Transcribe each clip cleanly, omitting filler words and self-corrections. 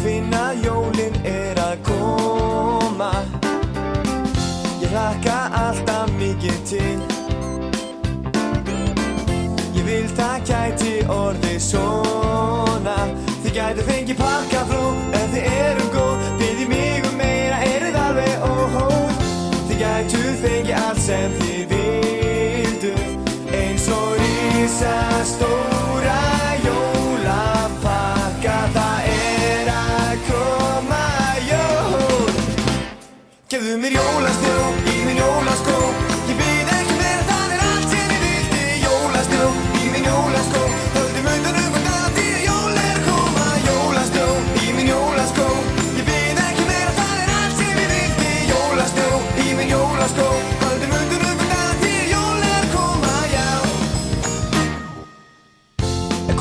finna að jólin að koma. Ég hlakka alltaf mikið til. Ég vil það gæti orðið svona. Þið gætu fengið pakkafló ef þið góð. Biðjið mig meira, þið alveg óhóð. Þið gætu fengið allt sem þið vilduð. Eins og risastóra jólapakka. Það að koma jól. Gefðu mér jólasnjó í minn jólaskó. Ég bið ekki meira, það allt sem ég vildi. Jólasnjó í minn jólaskó. Höldum utanum hvort að því jól koma. Jólasnjó í minn jólaskó. Ég bið ekki meira, það allt sem ég vildi. Jólasnjó í minn jólaskó. Höldum utanum hvort að því jól koma, já.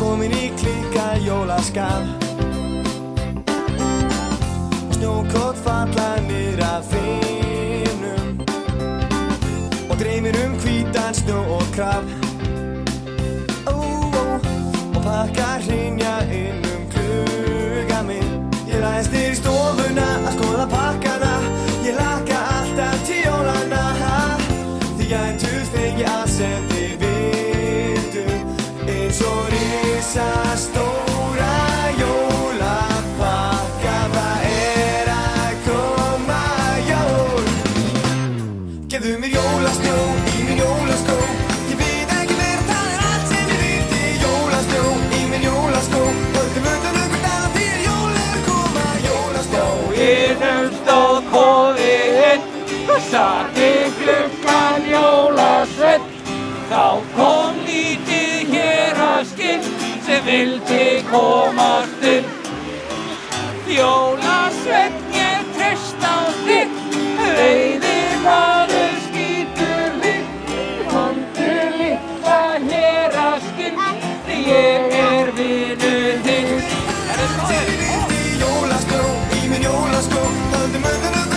Komin í klíka jólaskap. Snjókorn falla niður af himnum og dreymir hvítan snjó og krabb. Og pakkar hrynja inn glugga minn. Ég læðist niður í stofuna að skoða pakkana. Ég hlakka alltaf til jólanna. Þið gætuð fengið allt sem þið vildu. Eins og risastóra jólapakka. Það að koma jól. Gefðu mér jólasnjó í minn jólaskó. Ég bið ekki meira, það allt sem ég vildi. Jólasnjó í minn jólaskó. Höldum utanum hvort að því jól koma. Jólasnjó. Skóginum stóð kofinn, sat við gluggann jólasveinn. Þá kom lítið héraskinn sem vildi komast inn. Jólasveinn, ég treyst á þig, veiðimaður skýtur þig. Komdu litla héraskinn, ég vinur þinn. Jólasnjó í minn jólaskó. Höldum utanum